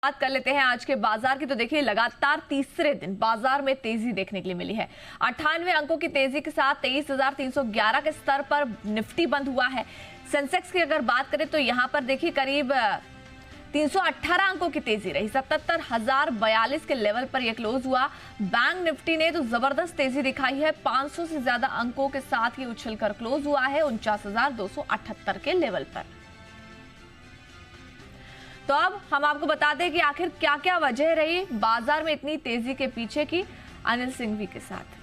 बात कर लेते हैं आज के बाजार की। तो देखिए, लगातार तीसरे दिन बाजार में तेजी देखने के लिए मिली है। 98 अंकों की तेजी के साथ 23,311 के स्तर पर निफ्टी बंद हुआ है। सेंसेक्स की अगर बात करें तो यहां पर देखिए करीब 318 अंकों की तेजी रही, 77,042 के लेवल पर यह क्लोज हुआ। बैंक निफ्टी ने तो जबरदस्त तेजी दिखाई है, 500 से ज्यादा अंकों के साथ ये उछलकर क्लोज हुआ है 49,278 के लेवल पर। तो अब हम आपको बता दें कि आखिर क्या क्या वजह रही बाजार में इतनी तेजी के पीछे की, अनिल सिंघवी के साथ।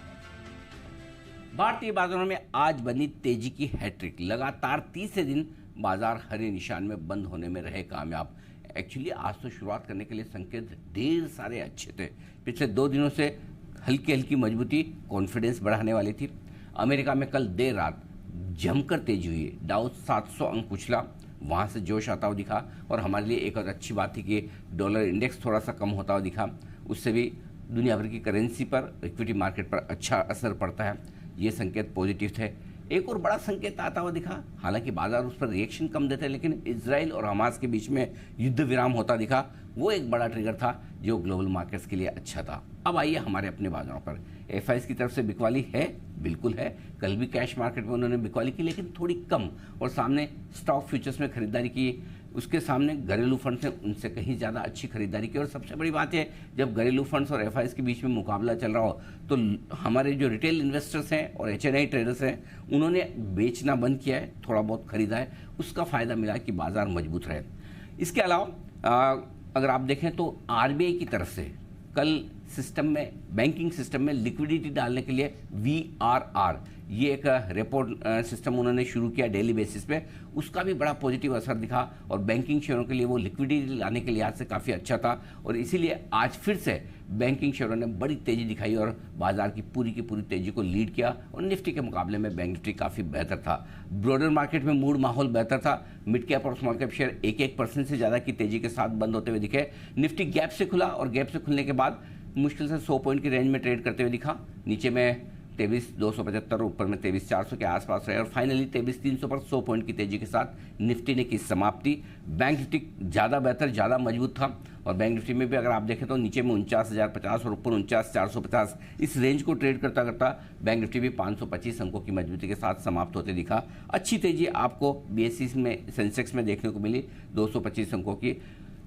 भारतीय बाजारों में आज बनी तेजी की हैट्रिक। लगातार तीसरे दिन बाजार हरे निशान में बंद होने में रहे कामयाब। एक्चुअली आज तो शुरुआत करने के लिए संकेत ढेर सारे अच्छे थे। पिछले 2 दिनों से हल्की हल्की मजबूती कॉन्फिडेंस बढ़ाने वाली थी। अमेरिका में कल देर रात जमकर तेजी हुई, डाउ 700 अंक उछला, वहाँ से जोश आता हुआ दिखा। और हमारे लिए एक और अच्छी बात थी कि डॉलर इंडेक्स थोड़ा सा कम होता हुआ दिखा, उससे भी दुनिया भर की करेंसी पर, इक्विटी मार्केट पर अच्छा असर पड़ता है। ये संकेत पॉजिटिव थे। एक और बड़ा संकेत आता हुआ दिखा, हालांकि बाजार उस पर रिएक्शन कम देते, लेकिन इजराइल और हमास के बीच में युद्ध विराम होता दिखा। वो एक बड़ा ट्रिगर था जो ग्लोबल मार्केट्स के लिए अच्छा था। अब आइए हमारे अपने बाजारों पर। एफआईएस की तरफ से बिकवाली है, बिल्कुल है। कल भी कैश मार्केट में उन्होंने बिकवाली की, लेकिन थोड़ी कम, और सामने स्टॉक फ्यूचर्स में खरीदारी की। उसके सामने घरेलू फंड्स ने उनसे कहीं ज़्यादा अच्छी खरीदारी की। और सबसे बड़ी बात है, जब घरेलू फंड्स और एफआईएस के बीच में मुकाबला चल रहा हो तो हमारे जो रिटेल इन्वेस्टर्स हैं और एचएनआई ट्रेडर्स हैं, उन्होंने बेचना बंद किया है, थोड़ा बहुत खरीदा है। उसका फ़ायदा मिला कि बाजार मजबूत रहे। इसके अलावा अगर आप देखें तो आरबीआई की तरफ से कल सिस्टम में, बैंकिंग सिस्टम में लिक्विडिटी डालने के लिए वीआरआर, ये एक रिपोर्ट सिस्टम उन्होंने शुरू किया डेली बेसिस पे। उसका भी बड़ा पॉजिटिव असर दिखा और बैंकिंग शेयरों के लिए वो लिक्विडिटी लाने के लिहाज से काफ़ी अच्छा था। और इसीलिए आज फिर से बैंकिंग शेयरों ने बड़ी तेजी दिखाई और बाजार की पूरी तेजी को लीड किया। और निफ्टी के मुकाबले में बैंक निफ्टी काफ़ी बेहतर था। ब्रॉडर मार्केट में मूड माहौल बेहतर था। मिड कैप और स्मॉल कैप शेयर 1% से ज़्यादा की तेजी के साथ बंद होते हुए दिखे। निफ्टी गैप से खुला और गैप से खुलने के बाद मुश्किल से 100 पॉइंट की रेंज में ट्रेड करते हुए दिखा। नीचे में 23,275, ऊपर में 23,400 के आसपास रहे और फाइनली 23,300 पर 100 पॉइंट की तेजी के साथ निफ्टी ने की समाप्ति। बैंक निफ्टी ज़्यादा बेहतर, ज़्यादा मजबूत था। और बैंक निफ्टी में भी अगर आप देखें तो नीचे में 49,050 और ऊपर 49,450, इस रेंज को ट्रेड करता करता बैंक निफ्टी भी 525 अंकों की मजबूती के साथ समाप्त होते दिखा। अच्छी तेजी आपको बीएसई में, सेंसेक्स में देखने को मिली 225 अंकों की।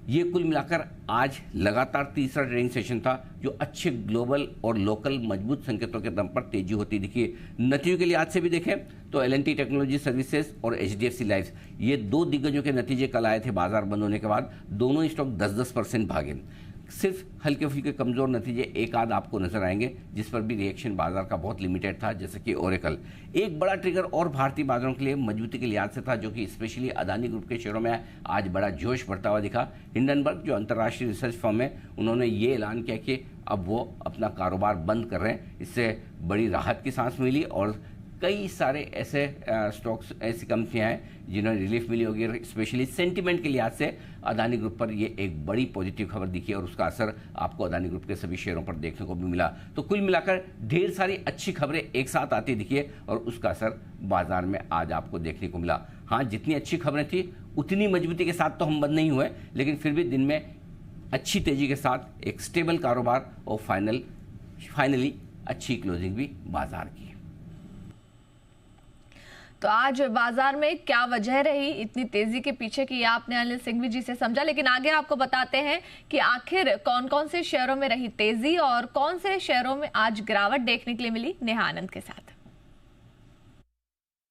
ये कुल मिलाकर आज लगातार तीसरा ट्रेडिंग सेशन था जो अच्छे ग्लोबल और लोकल मजबूत संकेतों के दम पर तेजी होती दिखी। नतीजों के लिहाज से भी देखें तो एल&टी टेक्नोलॉजी सर्विसेज और एचडीएफसी लाइफ, ये 2 दिग्गजों के नतीजे कल आए थे बाजार बंद होने के बाद। दोनों स्टॉक 10-10% भागे। सिर्फ हल्के फुल्के कमजोर नतीजे एक आध आपको नजर आएंगे, जिस पर भी रिएक्शन बाजार का बहुत लिमिटेड था, जैसे कि ओरेकल। एक बड़ा ट्रिगर और भारतीय बाजारों के लिए मजबूती के लिहाज से था, जो कि स्पेशली अदानी ग्रुप के शेयरों में आज बड़ा जोश बढ़ता हुआ दिखा। हिंडनबर्ग जो अंतर्राष्ट्रीय रिसर्च फर्म है, उन्होंने ये ऐलान किया कि अब वो अपना कारोबार बंद कर रहे हैं। इससे बड़ी राहत की सांस मिली और कई सारे ऐसे स्टॉक्स, ऐसी कंपनियां हैं जिन्हें रिलीफ मिली होगी। स्पेशली सेंटिमेंट के लिहाज से अदानी ग्रुप पर ये एक बड़ी पॉजिटिव खबर दिखी और उसका असर आपको अदानी ग्रुप के सभी शेयरों पर देखने को भी मिला। तो कुल मिलाकर ढेर सारी अच्छी खबरें एक साथ आती दिखी है और उसका असर बाजार में आज आपको देखने को मिला। हाँ, जितनी अच्छी खबरें थी उतनी मजबूती के साथ तो हम बंद नहीं हुए, लेकिन फिर भी दिन में अच्छी तेजी के साथ एक स्टेबल कारोबार और फाइनली अच्छी क्लोजिंग भी बाजार की। तो आज बाजार में क्या वजह रही इतनी तेजी के पीछे की, आपने अनिल सिंघवी जी से समझा। लेकिन आगे आपको बताते हैं कि आखिर कौन कौन से शेयरों में रही तेजी और कौन से शेयरों में आज गिरावट देखने के लिए मिली, नेहा आनंद के साथ।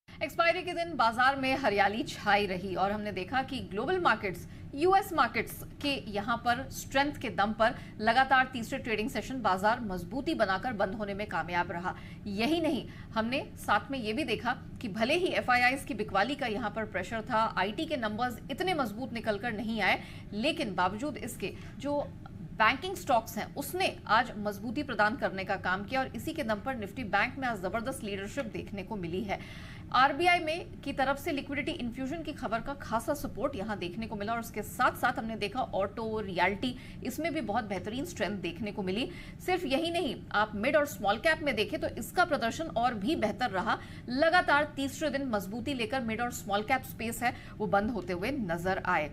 एक्सपायरी के दिन बाजार में हरियाली छाई रही और हमने देखा कि ग्लोबल मार्केट्स, यूएस मार्केट्स के यहां पर स्ट्रेंथ के दम पर लगातार तीसरे ट्रेडिंग सेशन बाजार मजबूती बनाकर बंद होने में कामयाब रहा। यही नहीं, हमने साथ में यह भी देखा कि भले ही एफआईआईज की बिकवाली का यहां पर प्रेशर था, आईटी के नंबर्स इतने मजबूत निकलकर नहीं आए, लेकिन बावजूद इसके जो बैंकिंग स्टॉक्स हैं उसने आज मजबूती प्रदान करने का काम किया और इसी के दम पर निफ्टी बैंक में आज जबरदस्त लीडरशिप देखने को मिली है। आरबीआई में की तरफ से लिक्विडिटी इन्फ्यूजन की खबर का खासा सपोर्ट यहां देखने को मिला और उसके साथ साथ हमने देखा ऑटो, रियल्टी, इसमें भी बहुत बेहतरीन स्ट्रेंथ देखने को मिली। सिर्फ यही नहीं, आप मिड और स्मॉल कैप में देखें तो इसका प्रदर्शन और भी बेहतर रहा। लगातार तीसरे दिन मजबूती लेकर मिड और स्मॉल कैप स्पेस है वो बंद होते हुए नजर आए।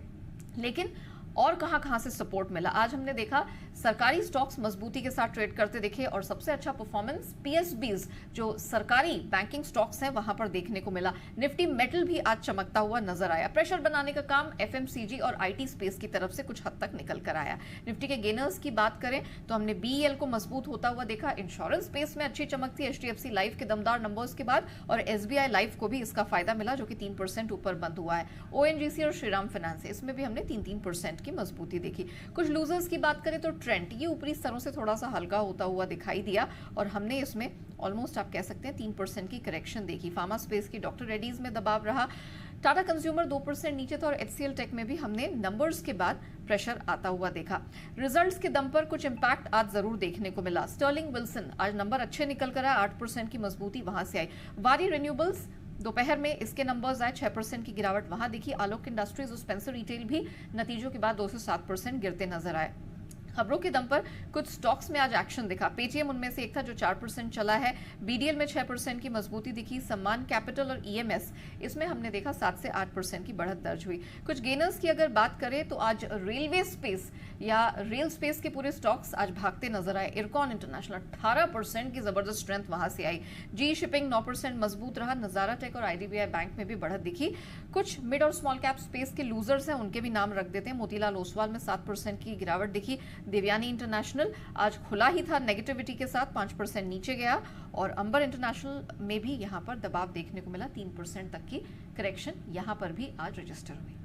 लेकिन और कहां से सपोर्ट मिला। आज हमने देखा सरकारी स्टॉक्स मजबूती के साथ ट्रेड करते दिखे और सबसे अच्छा परफॉर्मेंस पीएसबीज जो सरकारी बैंकिंग स्टॉक्स हैं वहां पर देखने को मिला। निफ्टी मेटल भी आज चमकता हुआ नजर आया। प्रेशर बनाने का काम एफएमसीजी और आईटी स्पेस की तरफ से कुछ हद तक निकल कर आया। निफ्टी के गेनर्स की बात करें तो हमने बीईएल को मजबूत होता हुआ देखा। इंश्योरेंस स्पेस में अच्छी चमक थी एचडीएफसी लाइफ के दमदार नंबर्स के बाद, और एसबीआई लाइफ को भी इसका फायदा मिला जो कि 3% ऊपर बंद हुआ है। ओएनजीसी और श्रीराम फाइनेंस इसमें भी हमने 3% की मजबूती देखी। कुछ लूजर्स की बात करें तो ट्रेंड ये ऊपरी स्तरों से थोड़ा सा हल्का होता हुआ दिखाई दिया और हमने इसमें ऑलमोस्ट आप कह सकते हैं 3% की करेक्शन देखी। फार्मा स्पेस की डॉक्टर रेड्डीज में दबाव रहा। टाटा कंज्यूमर 2% नीचे था और एचसीएल टेक में भी हमने नंबर्स के बाद प्रेशर आता हुआ देखा। रिजल्ट्स के दम पर कुछ इंपैक्ट आज जरूर देखने को मिला। स्टर्लिंग विल्सन आज नंबर अच्छे निकल कर आए, 8% की मजबूती वहां से आई। वारी रिन्यूएबल्स दोपहर में इसके नंबर्स आए, 6% की गिरावट वहां दिखी। आलोक इंडस्ट्रीज और स्पेंसर रिटेल भी नतीजों के बाद 2 से 7% गिरते नजर आए। खबरों के दम पर कुछ स्टॉक्स में आज एक्शन दिखा। पेटीएम उनमें से एक था जो 4% चला है। बीडीएल में 6% की मजबूती दिखी। सम्मान कैपिटल और ईएमएस इसमें हमने देखा 7 से 8% की बढ़त दर्ज हुई। कुछ गेनर्स की अगर बात करें तो आज रेलवे स्पेस या रेल स्पेस के पूरे स्टॉक्स आज भागते नजर आए। इरकॉन इंटरनेशनल 18% की जबरदस्त स्ट्रेंथ वहां से आई। जी शिपिंग 9% मजबूत रहा। नजारा टेक और आईडीबीआई बैंक में भी बढ़त दिखी। कुछ मिड और स्मॉल कैप स्पेस के लूजर्स हैं उनके भी नाम रख देते हैं। मोतीलाल ओसवाल में 7% की गिरावट दिखी। देवयानी इंटरनेशनल आज खुला ही था नेगेटिविटी के साथ, 5% नीचे गया और अंबर इंटरनेशनल में भी यहां पर दबाव देखने को मिला। 3% तक की करेक्शन यहां पर भी आज रजिस्टर हुई।